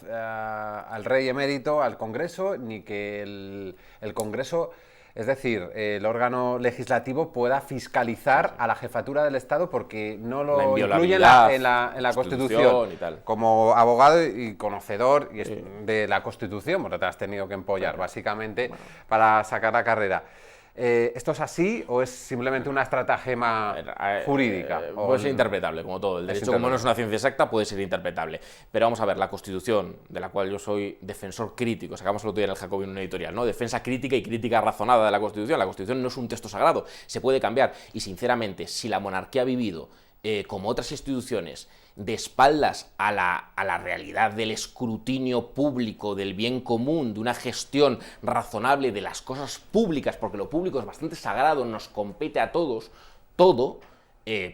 al rey emérito al Congreso, ni que el Congreso es decir, el órgano legislativo pueda fiscalizar a la jefatura del Estado porque no lo incluye en la Constitución. Y tal. Como abogado y conocedor de la Constitución, porque te has tenido que empollar básicamente para sacar la carrera. ¿Esto es así o es simplemente una estratagema jurídica? Puede ser interpretable, como todo. El derecho, como no es una ciencia exacta, puede ser interpretable. Pero vamos a ver, la Constitución, de la cual yo soy defensor crítico, sacamos el otro día en el Jacobino un editorial, ¿no? Defensa crítica y crítica razonada de la Constitución. La Constitución no es un texto sagrado, se puede cambiar. Y sinceramente, si la monarquía ha vivido, como otras instituciones, de espaldas a la realidad del escrutinio público, del bien común, de una gestión razonable de las cosas públicas, porque lo público es bastante sagrado, nos compete a todos, todo,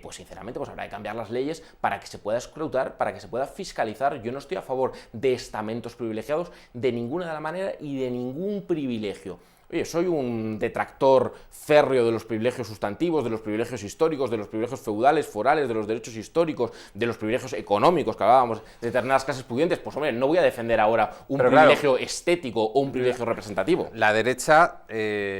pues sinceramente pues habrá que cambiar las leyes para que se pueda escrutar, para que se pueda fiscalizar. Yo no estoy a favor de estamentos privilegiados de ninguna de la manera y de ningún privilegio. Oye, soy un detractor férreo de los privilegios sustantivos, de los privilegios históricos, de los privilegios feudales, forales, de los derechos históricos, de los privilegios económicos que hablábamos, de determinadas clases pudientes. Pues hombre, no voy a defender ahora un privilegio estético o un privilegio representativo. La derecha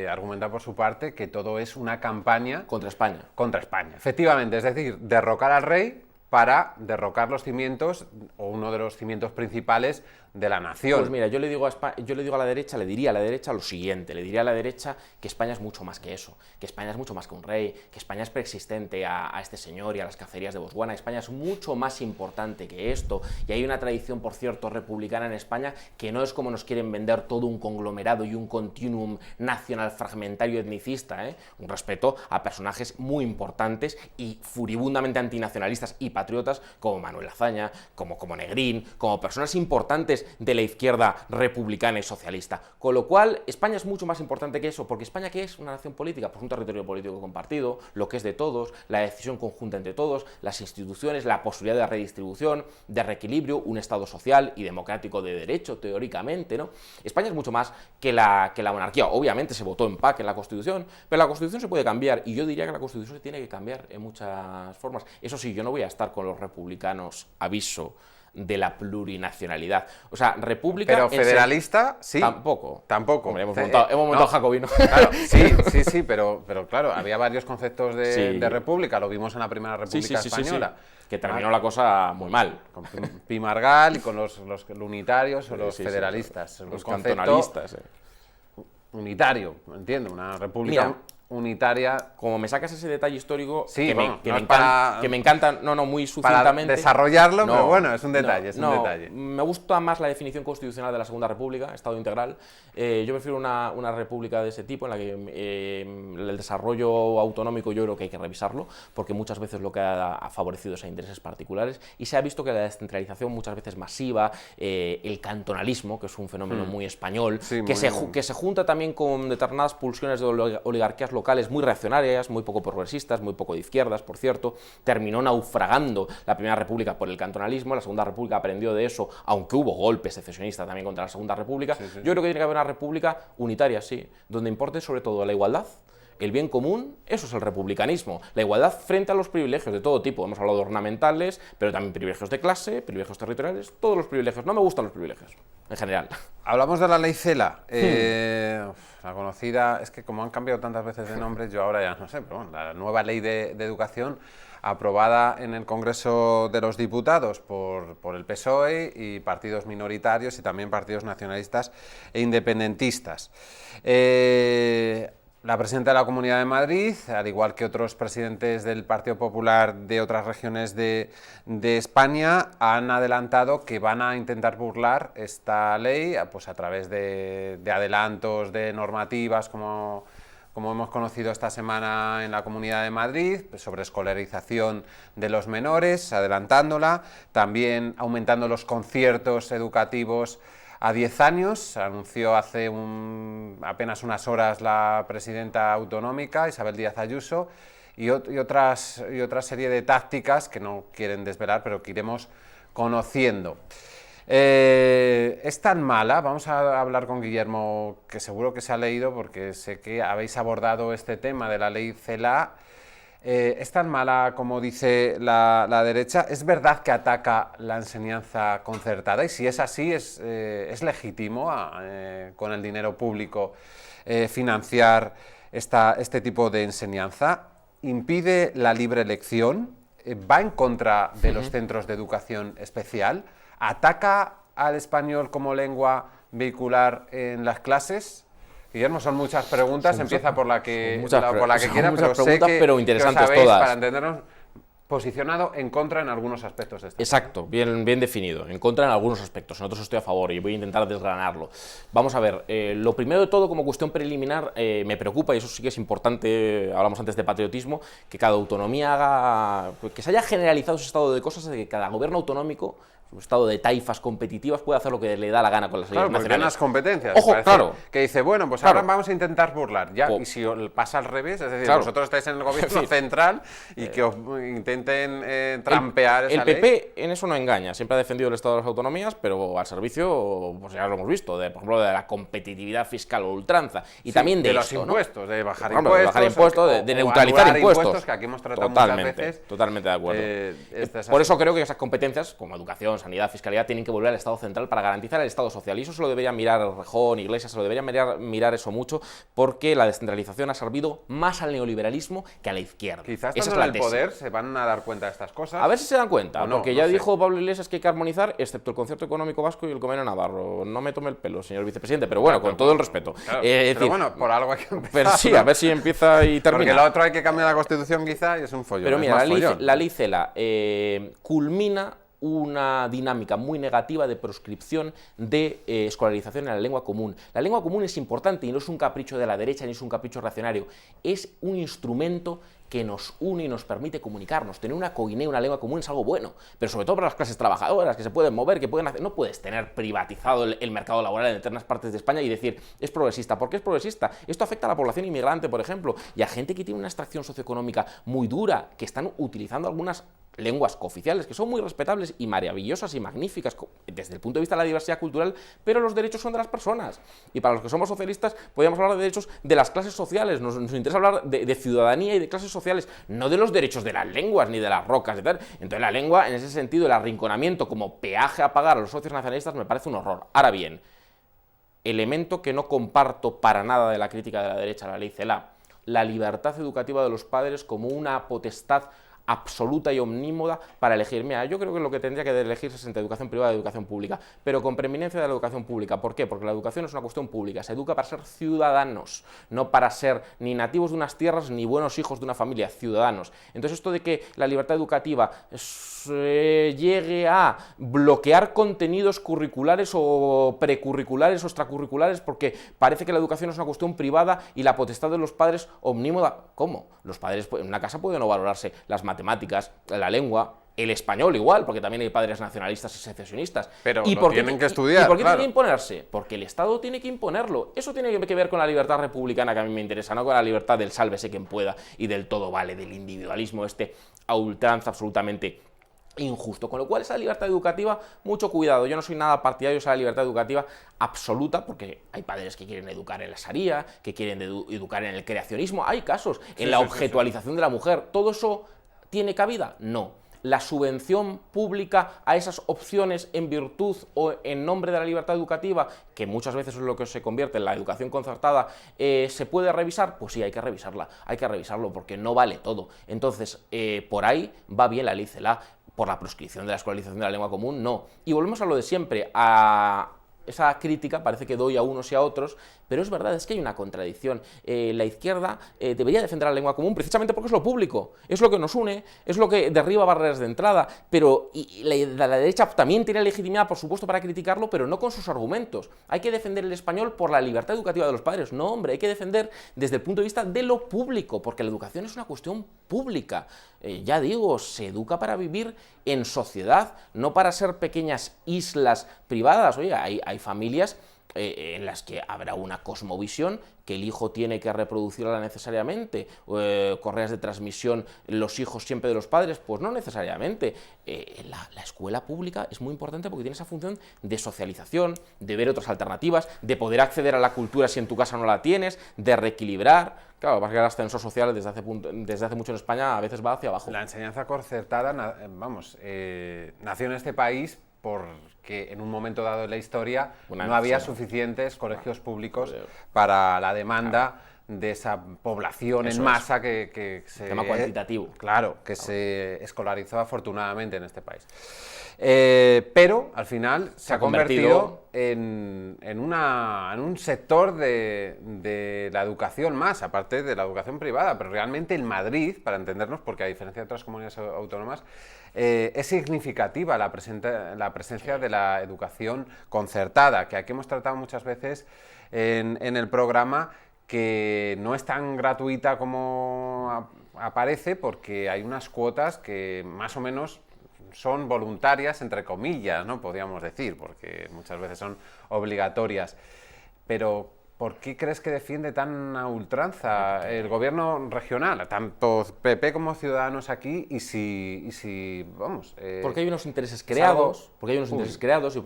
argumenta por su parte que todo es una campaña contra España. Contra España, efectivamente, es decir, derrocar al rey para derrocar los cimientos, o uno de los cimientos principales de la nación. Pues mira, yo le digo a la derecha, le diría a la derecha lo siguiente, le diría a la derecha que España es mucho más que eso, que España es mucho más que un rey, que España es preexistente a este señor y a las cacerías de Botswana. España es mucho más importante que esto, y hay una tradición, por cierto, republicana en España, que no es como nos quieren vender todo un conglomerado y un continuum nacional fragmentario etnicista, un respeto a personajes muy importantes y furibundamente antinacionalistas y patriotas como Manuel Azaña, como Negrín, como personas importantes de la izquierda republicana y socialista. Con lo cual, España es mucho más importante que eso, porque España, ¿qué es? Una nación política, pues un territorio político compartido, lo que es de todos, la decisión conjunta entre todos, las instituciones, la posibilidad de redistribución, de reequilibrio, un Estado social y democrático de derecho, teóricamente, ¿no? España es mucho más que la monarquía. Obviamente se votó en PAC en la Constitución, pero la Constitución se puede cambiar, y yo diría que la Constitución se tiene que cambiar en muchas formas. Eso sí, yo no voy a estar con los republicanos, aviso, de la plurinacionalidad. O sea, república... Pero federalista, sí. Tampoco. Hombre, hemos montado Jacobino. Claro, sí, pero claro, había varios conceptos de república, lo vimos en la primera república española. Sí. Que terminó la cosa muy mal. Con Pi Margall y con los unitarios o los federalistas. Los cantonalistas. Unitario, entiendo, una república unitaria. Como me sacas ese detalle histórico, sí, que me encanta, muy sucintamente. Para desarrollarlo, pero bueno, es un detalle, un detalle. Me gusta más la definición constitucional de la Segunda República, Estado integral. Yo prefiero una república de ese tipo, en la que el desarrollo autonómico yo creo que hay que revisarlo, porque muchas veces lo que ha favorecido es a intereses particulares, y se ha visto que la descentralización muchas veces masiva, el cantonalismo, que es un fenómeno muy español, que se junta también con determinadas pulsiones de oligarquías locales muy reaccionarias, muy poco progresistas, muy poco de izquierdas, por cierto, terminó naufragando la Primera República por el cantonalismo. La Segunda República aprendió de eso, aunque hubo golpes secesionistas también contra la Segunda República. Yo creo que tiene que haber una república unitaria, sí, donde importe sobre todo la igualdad, el bien común. Eso es el republicanismo, la igualdad frente a los privilegios de todo tipo. Hemos hablado de ornamentales, pero también privilegios de clase, privilegios territoriales, todos los privilegios. No me gustan los privilegios, en general. Hablamos de la ley Cela, la conocida, es que como han cambiado tantas veces de nombre, yo ahora ya no sé, pero bueno, la nueva ley de educación aprobada en el Congreso de los Diputados por el PSOE y partidos minoritarios y también partidos nacionalistas e independentistas. La presidenta de la Comunidad de Madrid, al igual que otros presidentes del Partido Popular de otras regiones de España, han adelantado que van a intentar burlar esta ley pues a través de adelantos de normativas como hemos conocido esta semana en la Comunidad de Madrid, sobre escolarización de los menores, adelantándola, también aumentando los conciertos educativos a 10 años. Se anunció hace apenas unas horas la presidenta autonómica, Isabel Díaz Ayuso, y otra serie de tácticas que no quieren desvelar, pero que iremos conociendo. ¿Es tan mala? Vamos a hablar con Guillermo, que seguro que se ha leído, porque sé que habéis abordado este tema de la ley Cela. ¿Es tan mala como dice la derecha? ¿Es verdad que ataca la enseñanza concertada? Y si es así, ¿es legítimo con el dinero público financiar este tipo de enseñanza? ¿Impide la libre elección? ¿Va en contra de los centros de educación especial? ¿Ataca al español como lengua vehicular en las clases? Guillermo, son muchas preguntas, empieza por la que quiera, pero sé pero interesantes que os habéis, todas. para entendernos, posicionado en contra en algunos aspectos de esto. Exacto, bien definido, en contra en algunos aspectos, en otros estoy a favor y voy a intentar desgranarlo. Vamos a ver, lo primero de todo, como cuestión preliminar, me preocupa, y eso sí que es importante, hablamos antes de patriotismo, que cada autonomía que se haya generalizado ese estado de cosas, de que cada gobierno autonómico, un estado de taifas competitivas, puede hacer lo que le da la gana con las leyes nacionales. Claro, unas competencias. Ojo, claro. Que dice, bueno, pues ahora vamos a intentar burlar. Ya, y si pasa al revés, es decir, vosotros estáis en el gobierno central y que os intenten trampear esa ley. El PP en eso no engaña, siempre ha defendido el estado de las autonomías, pero al servicio, pues ya lo hemos visto, por ejemplo, de la competitividad fiscal o ultranza. Y también de los esto, impuestos, ¿no? de bajar impuestos, de neutralizar impuestos. Que aquí hemos tratado muchas veces. Totalmente de acuerdo. Por eso creo que esas competencias, como educación, sanidad, fiscalidad, tienen que volver al Estado central para garantizar el Estado social. Y eso se lo debería mirar Rejón, Iglesias, se lo debería mirar eso mucho, porque la descentralización ha servido más al neoliberalismo que a la izquierda. Quizás estando en el poder se van a dar cuenta de estas cosas. A ver si se dan cuenta, porque ya dijo Pablo Iglesias que hay que armonizar, excepto el concierto económico vasco y el convenio navarro. No me tome el pelo, señor vicepresidente, pero bueno, con todo el respeto. Claro, pero bueno, por algo hay que empezar. Pero sí, a ver si empieza y termina. Porque lo otro hay que cambiar la Constitución quizá y es un follón. Pero mira, la ley CELA culmina una dinámica muy negativa de proscripción de escolarización en la lengua común. La lengua común es importante y no es un capricho de la derecha ni es un capricho reaccionario, es un instrumento que nos une y nos permite comunicarnos. Tener una coguinea, una lengua común es algo bueno, pero sobre todo para las clases trabajadoras, que se pueden mover, que pueden hacer... No puedes tener privatizado el mercado laboral en determinadas partes de España y decir, es progresista. ¿Por qué es progresista? Esto afecta a la población inmigrante, por ejemplo, y a gente que tiene una extracción socioeconómica muy dura, que están utilizando algunas lenguas cooficiales, que son muy respetables y maravillosas y magníficas desde el punto de vista de la diversidad cultural, pero los derechos son de las personas. Y para los que somos socialistas, podríamos hablar de derechos de las clases sociales, nos interesa hablar de ciudadanía y de clases sociales, no de los derechos de las lenguas ni de las rocas y tal. Entonces la lengua, en ese sentido, el arrinconamiento como peaje a pagar a los socios nacionalistas me parece un horror. Ahora bien, elemento que no comparto para nada de la crítica de la derecha a la ley CELA, la libertad educativa de los padres como una potestad absoluta y omnímoda para elegir. Mira, yo creo que lo que tendría que elegirse es entre educación privada y educación pública, pero con preeminencia de la educación pública. ¿Por qué? Porque la educación es una cuestión pública, se educa para ser ciudadanos, no para ser ni nativos de unas tierras ni buenos hijos de una familia, ciudadanos. Entonces esto de que la libertad educativa llegue a bloquear contenidos curriculares o precurriculares o extracurriculares porque parece que la educación es una cuestión privada y la potestad de los padres omnímoda. ¿Cómo? Los padres en una casa pueden no valorarse las matemáticas, la lengua, el español igual, porque también hay padres nacionalistas y secesionistas. Pero lo tienen que estudiar. ¿Y por qué tiene que imponerse? Porque el Estado tiene que imponerlo. Eso tiene que ver con la libertad republicana que a mí me interesa, no con la libertad del sálvese quien pueda y del todo vale, del individualismo a ultranza absolutamente injusto, con lo cual esa libertad educativa, mucho cuidado, yo no soy nada partidario de esa libertad educativa absoluta, porque hay padres que quieren educar en la sharia, que quieren educar en el creacionismo, hay casos, en la objetualización de la mujer, ¿todo eso tiene cabida? No. La subvención pública a esas opciones en virtud o en nombre de la libertad educativa, que muchas veces es lo que se convierte en la educación concertada, ¿se puede revisar? Pues sí, hay que revisarla, hay que revisarlo, porque no vale todo. Entonces, por ahí va bien la ley CELA. Por la proscripción de la escolarización de la lengua común, no. Y volvemos a lo de siempre, a esa crítica, parece que doy a unos y a otros, pero es verdad, es que hay una contradicción. La izquierda debería defender la lengua común precisamente porque es lo público, es lo que nos une, es lo que derriba barreras de entrada, pero la derecha también tiene legitimidad, por supuesto, para criticarlo, pero no con sus argumentos. Hay que defender el español por la libertad educativa de los padres. No, hombre, hay que defender desde el punto de vista de lo público, porque la educación es una cuestión pública. Ya digo, se educa para vivir en sociedad, no para ser pequeñas islas privadas. Oye, hay familias en las que habrá una cosmovisión que el hijo tiene que reproducirla necesariamente, correas de transmisión, los hijos siempre de los padres, pues no necesariamente. La escuela pública es muy importante porque tiene esa función de socialización, de ver otras alternativas, de poder acceder a la cultura si en tu casa no la tienes, de reequilibrar. Claro, pasa que el ascenso social desde hace mucho en España a veces va hacia abajo. La enseñanza concertada, nació en este país porque en un momento dado de la historia no había suficientes colegios públicos para la demanda de esa población en masa que se... Tema cuantitativo. Claro, que se escolarizó afortunadamente en este país. Pero al final se ha convertido en un sector de la educación más, aparte de la educación privada, pero realmente en Madrid, para entendernos, porque a diferencia de otras comunidades autónomas, es significativa la presencia de la educación concertada, que aquí hemos tratado muchas veces en el programa, que no es tan gratuita como aparece, porque hay unas cuotas que más o menos son voluntarias, entre comillas, ¿no? Podríamos decir, porque muchas veces son obligatorias. Pero ¿por qué crees que defiende tan a ultranza el gobierno regional, tanto PP como Ciudadanos aquí? Porque hay unos intereses creados, y porque hay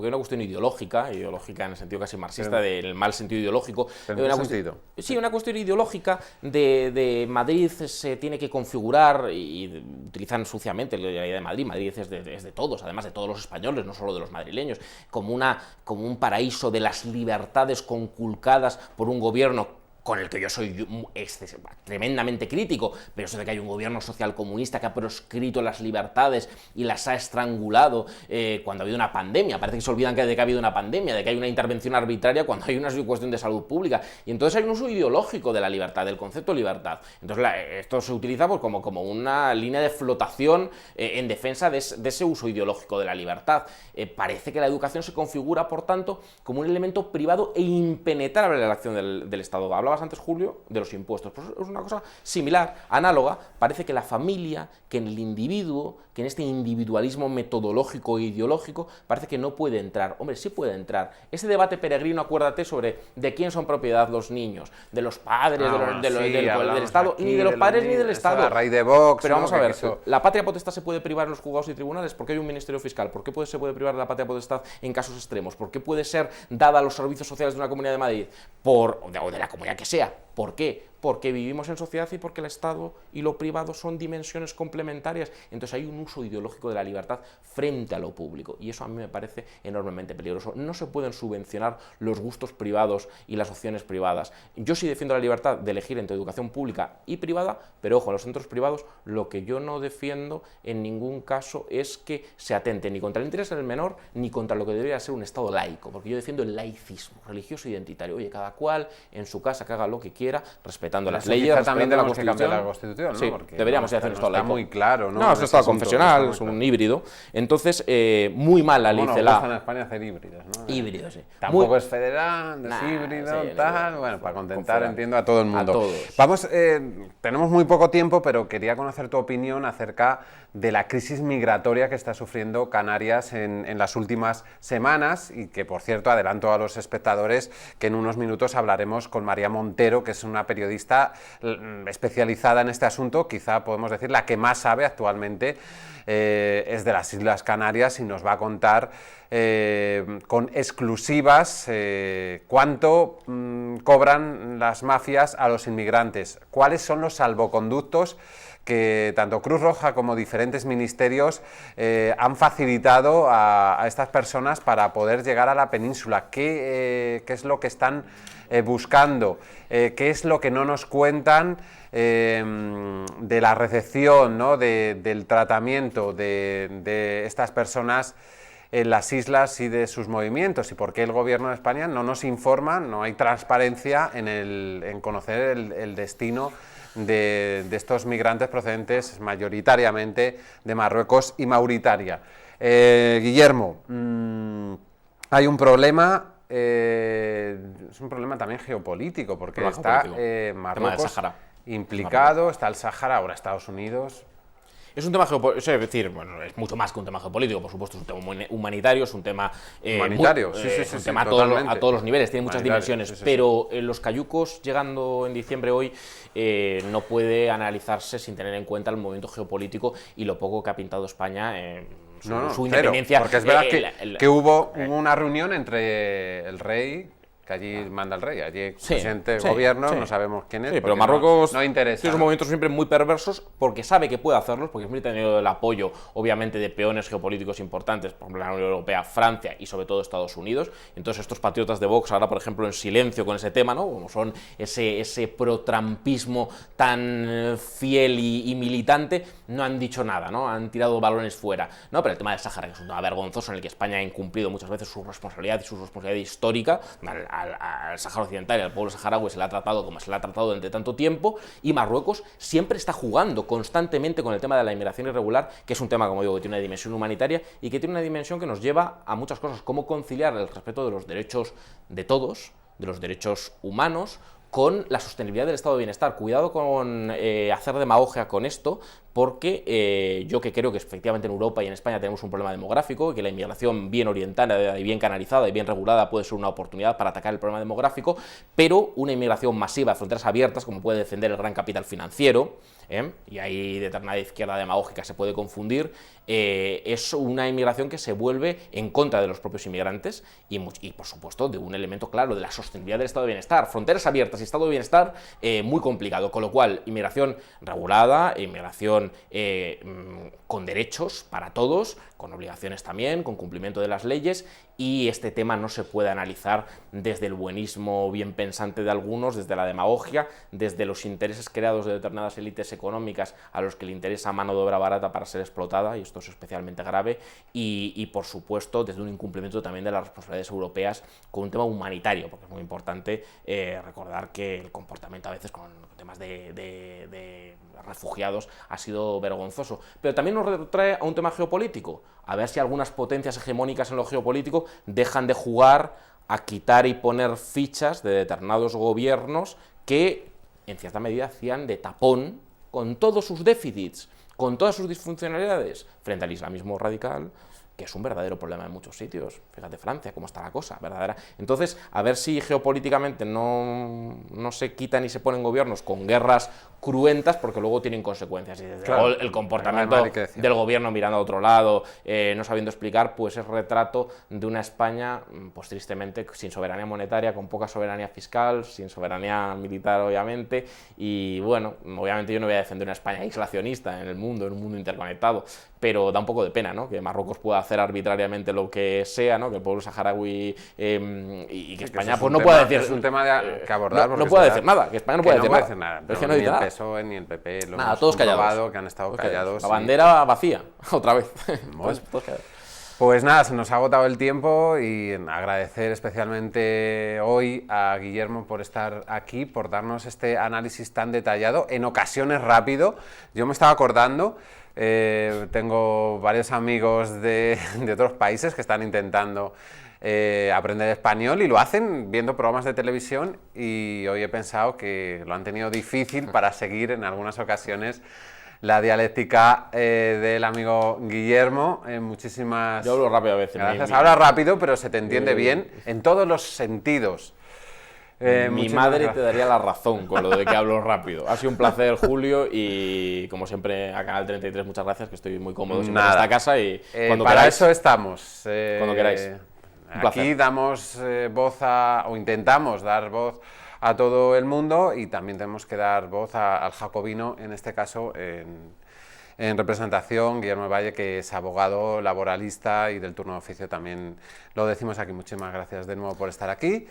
una cuestión ideológica en el sentido casi marxista, del mal sentido ideológico. Una cuestión ideológica de Madrid se tiene que configurar, y utilizan suciamente la idea de Madrid. Madrid es de todos, además de todos los españoles, no solo de los madrileños, como un paraíso de las libertades conculcadas por un gobierno con el que yo soy tremendamente crítico, pero eso de que hay un gobierno social comunista que ha proscrito las libertades y las ha estrangulado cuando ha habido una pandemia. Parece que se olvidan de que ha habido una pandemia, de que hay una intervención arbitraria cuando hay una cuestión de salud pública. Y entonces hay un uso ideológico de la libertad, del concepto de libertad. Entonces esto se utiliza pues, como una línea de flotación en defensa de ese uso ideológico de la libertad. Parece que la educación se configura, por tanto, como un elemento privado e impenetrable en la acción del Estado. Hablaba antes, Julio, de los impuestos. Pues es una cosa similar, análoga. Parece que la familia, que en el individuo, que en este individualismo metodológico e ideológico, parece que no puede entrar. Hombre, sí puede entrar. Ese debate peregrino, acuérdate, sobre de quién son propiedad los niños, de los padres, del Estado, ni de los padres ni del Estado. La raíz de Vox. Pero vamos a ver, ¿la patria potestad se puede privar en los juzgados y tribunales? ¿Por qué hay un ministerio fiscal? ¿Por qué se puede privar de la patria potestad en casos extremos? ¿Por qué puede ser dada a los servicios sociales de una Comunidad de Madrid? O de la comunidad que sea. ¿Por qué? Porque vivimos en sociedad y porque el Estado y lo privado son dimensiones complementarias. Entonces hay un uso ideológico de la libertad frente a lo público, y eso a mí me parece enormemente peligroso. No se pueden subvencionar los gustos privados y las opciones privadas. Yo sí defiendo la libertad de elegir entre educación pública y privada, pero ojo, en los centros privados lo que yo no defiendo en ningún caso es que se atente ni contra el interés del menor ni contra lo que debería ser un Estado laico, porque yo defiendo el laicismo religioso identitario. Oye, cada cual en su casa que haga lo que quiera, respetando las leyes, también de la Constitución, ¿no? Sí, porque deberíamos hacer un Estado laico. Está muy claro, ¿no? No, es un Estado confesional, es un híbrido. Entonces, muy mal la ley CELA. En España hacer híbridos, ¿no? Híbridos, sí. Tampoco es federal, es híbrido, tal. Bueno, para contentar, entiendo, a todo el mundo. A todos. Vamos, tenemos muy poco tiempo, pero quería conocer tu opinión acerca de la crisis migratoria que está sufriendo Canarias en las últimas semanas, y que, por cierto, adelanto a los espectadores que en unos minutos hablaremos con María Montero, que es una periodista especializada en este asunto, quizá podemos decir la que más sabe actualmente, es de las Islas Canarias, y nos va a contar con exclusivas cuánto cobran las mafias a los inmigrantes, cuáles son los salvoconductos que tanto Cruz Roja como diferentes ministerios han facilitado a estas personas para poder llegar a la península. ¿Qué es lo que están buscando? ¿Qué es lo que no nos cuentan de la recepción, ¿no? del tratamiento de estas personas en las islas y de sus movimientos? ¿Y por qué el Gobierno de España no nos informa, no hay transparencia en conocer el destino de estos migrantes procedentes mayoritariamente de Marruecos y Mauritania? Guillermo, hay un problema, es un problema también geopolítico, porque está Marruecos implicado, está el Sáhara, ahora Estados Unidos. Es un tema geopolítico, es decir, bueno, es mucho más que un tema geopolítico, por supuesto, es un tema humanitario, es un tema... humanitario, es un tema a todos los niveles, tiene muchas dimensiones, pero los cayucos, llegando en diciembre hoy, no puede analizarse sin tener en cuenta el movimiento geopolítico y lo poco que ha pintado España su independencia. Porque es verdad que hubo una reunión entre el rey, que allí manda el rey, allí presidente del gobierno, no sabemos quién es. Sí, pero Marruecos no interesa. Tiene movimientos siempre muy perversos porque sabe que puede hacerlos, porque siempre ha tenido el apoyo, obviamente, de peones geopolíticos importantes, por ejemplo, la Unión Europea, Francia y sobre todo Estados Unidos. Entonces estos patriotas de Vox ahora, por ejemplo, en silencio con ese tema, ¿no? Como son ese pro-trumpismo tan fiel y militante, no han dicho nada, ¿no? Han tirado balones fuera, ¿no? Pero el tema del Sáhara, que es un tema vergonzoso en el que España ha incumplido muchas veces su responsabilidad histórica, al Sáhara Occidental y al pueblo saharaui se le ha tratado como se le ha tratado durante tanto tiempo, y Marruecos siempre está jugando constantemente con el tema de la inmigración irregular, que es un tema, como digo, que tiene una dimensión humanitaria y que tiene una dimensión que nos lleva a muchas cosas, cómo conciliar el respeto de los derechos de todos, de los derechos humanos, con la sostenibilidad del estado de bienestar. Cuidado con hacer demagogia con esto, porque yo que creo que efectivamente en Europa y en España tenemos un problema demográfico, y que la inmigración bien orientada y bien canalizada y bien regulada puede ser una oportunidad para atacar el problema demográfico, pero una inmigración masiva, fronteras abiertas, como puede defender el gran capital financiero, y ahí determinada izquierda demagógica se puede confundir, es una inmigración que se vuelve en contra de los propios inmigrantes y por supuesto de un elemento claro de la sostenibilidad del estado de bienestar. Fronteras abiertas y estado de bienestar muy complicado, con lo cual inmigración regulada, inmigración con derechos para todos, con obligaciones también, con cumplimiento de las leyes, y este tema no se puede analizar desde el buenismo bien pensante de algunos, desde la demagogia, desde los intereses creados de determinadas élites económicas a los que le interesa mano de obra barata para ser explotada, y esto es especialmente grave, y por supuesto desde un incumplimiento también de las responsabilidades europeas con un tema humanitario, porque es muy importante recordar que el comportamiento a veces con temas de refugiados ha sido vergonzoso, pero también nos retrae a un tema geopolítico, a ver si algunas potencias hegemónicas en lo geopolítico dejan de jugar a quitar y poner fichas de determinados gobiernos que en cierta medida hacían de tapón con todos sus déficits, con todas sus disfuncionalidades frente al islamismo radical, que es un verdadero problema en muchos sitios. Fíjate Francia, cómo está la cosa, verdadera. Entonces, a ver si geopolíticamente no se quitan y se ponen gobiernos con guerras cruentas, porque luego tienen consecuencias. Y desde luego el comportamiento del gobierno mirando a otro lado, no sabiendo explicar, pues es retrato de una España, pues tristemente, sin soberanía monetaria, con poca soberanía fiscal, sin soberanía militar, obviamente, y bueno, obviamente yo no voy a defender una España aislacionista en el mundo, en un mundo interconectado, pero da un poco de pena, ¿no?, que Marruecos pueda hacer arbitrariamente lo que sea, ¿no?, que el pueblo saharaui y que España pues no pueda decir... Es un tema que abordar. No puede decir nada, que España no puede decir nada. Es que no dice nada. Ni el PSOE ni el PP lo hemos todos callados. Que han estado callados. La bandera vacía, otra vez. Bueno. Pues nada, se nos ha agotado el tiempo y agradecer especialmente hoy a Guillermo por estar aquí, por darnos este análisis tan detallado, en ocasiones rápido. Yo me estaba acordando, tengo varios amigos de otros países que están intentando aprender español y lo hacen viendo programas de televisión, y hoy he pensado que lo han tenido difícil para seguir en algunas ocasiones la dialéctica del amigo Guillermo. Muchísimas Yo hablo rápido a veces. Gracias. Habla rápido, pero se te entiende bien en todos los sentidos. Mi madre te daría la razón con lo de que hablo rápido. Ha sido un placer, Julio, y como siempre a Canal 33 muchas gracias, que estoy muy cómodo en esta casa, y cuando para queráis, eso estamos. Cuando queráis. Aquí damos voz o intentamos dar voz a todo el mundo, y también tenemos que dar voz al jacobino, en este caso en representación, Guillermo Valle, que es abogado laboralista y del turno de oficio, también lo decimos aquí. Muchísimas gracias de nuevo por estar aquí.